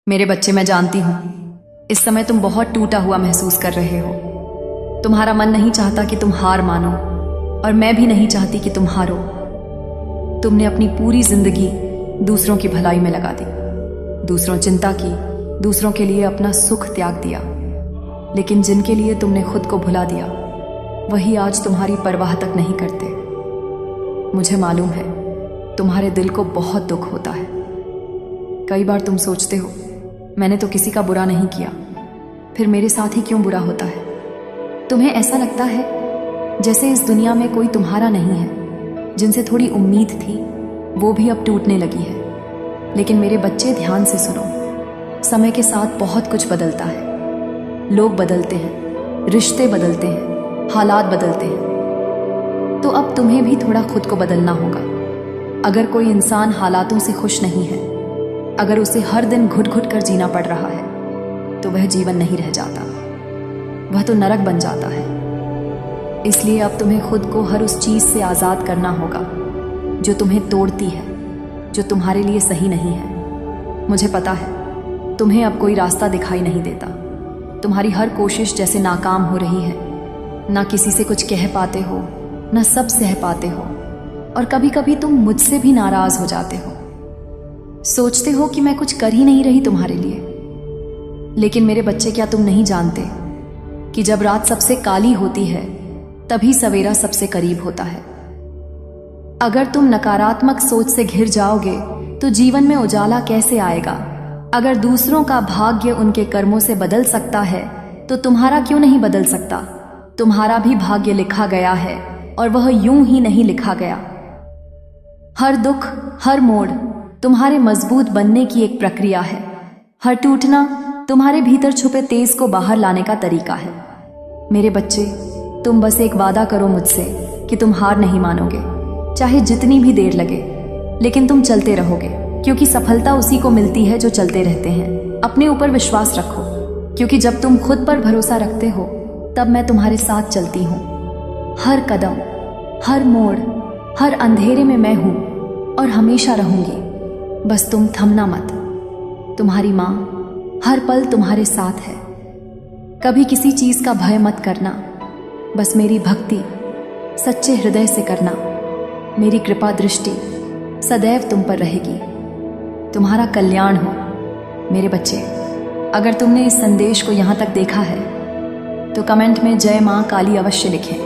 मेरे बच्चे, मैं जानती हूँ इस समय तुम बहुत टूटा हुआ महसूस कर रहे हो। तुम्हारा मन नहीं चाहता कि तुम हार मानो और मैं भी नहीं चाहती कि तुम हारो। तुमने अपनी पूरी जिंदगी दूसरों की भलाई में लगा दी, दूसरों चिंता की, दूसरों के लिए अपना सुख त्याग दिया। लेकिन जिनके लिए तुमने खुद को भुला दिया वही आज तुम्हारी परवाह तक नहीं करते। मुझे मालूम है तुम्हारे दिल को बहुत दुख होता है। कई बार तुम सोचते हो मैंने तो किसी का बुरा नहीं किया, फिर मेरे साथ ही क्यों बुरा होता है। तुम्हें ऐसा लगता है जैसे इस दुनिया में कोई तुम्हारा नहीं है। जिनसे थोड़ी उम्मीद थी वो भी अब टूटने लगी है। लेकिन मेरे बच्चे, ध्यान से सुनो, समय के साथ बहुत कुछ बदलता है। लोग बदलते हैं, रिश्ते बदलते हैं, हालात बदलते हैं। तो अब तुम्हें भी थोड़ा खुद को बदलना होगा। अगर कोई इंसान हालातों से खुश नहीं है, अगर उसे हर दिन घुट घुट कर जीना पड़ रहा है, तो वह जीवन नहीं रह जाता, वह तो नरक बन जाता है। इसलिए अब तुम्हें खुद को हर उस चीज से आजाद करना होगा जो तुम्हें तोड़ती है, जो तुम्हारे लिए सही नहीं है। मुझे पता है तुम्हें अब कोई रास्ता दिखाई नहीं देता। तुम्हारी हर कोशिश जैसे नाकाम हो रही है। ना किसी से कुछ कह पाते हो, ना सब सह पाते हो, और कभी कभी तुम मुझसे भी नाराज हो जाते हो। सोचते हो कि मैं कुछ कर ही नहीं रही तुम्हारे लिए। लेकिन मेरे बच्चे, क्या तुम नहीं जानते कि जब रात सबसे काली होती है तभी सवेरा सबसे करीब होता है। अगर तुम नकारात्मक सोच से घिर जाओगे तो जीवन में उजाला कैसे आएगा। अगर दूसरों का भाग्य उनके कर्मों से बदल सकता है तो तुम्हारा क्यों नहीं बदल सकता। तुम्हारा भी भाग्य लिखा गया है और वह यूं ही नहीं लिखा गया। हर दुख, हर मोड़ तुम्हारे मजबूत बनने की एक प्रक्रिया है। हर टूटना तुम्हारे भीतर छुपे तेज को बाहर लाने का तरीका है। मेरे बच्चे, तुम बस एक वादा करो मुझसे कि तुम हार नहीं मानोगे, चाहे जितनी भी देर लगे, लेकिन तुम चलते रहोगे, क्योंकि सफलता उसी को मिलती है जो चलते रहते हैं। अपने ऊपर विश्वास रखो, क्योंकि जब तुम खुद पर भरोसा रखते हो तब मैं तुम्हारे साथ चलती हूँ। हर कदम, हर मोड़, हर अंधेरे में मैं हूँ और हमेशा रहूंगी। बस तुम थमना मत। तुम्हारी माँ हर पल तुम्हारे साथ है। कभी किसी चीज का भय मत करना, बस मेरी भक्ति सच्चे हृदय से करना। मेरी कृपा दृष्टि सदैव तुम पर रहेगी। तुम्हारा कल्याण हो। मेरे बच्चे, अगर तुमने इस संदेश को यहाँ तक देखा है तो कमेंट में जय माँ काली अवश्य लिखें।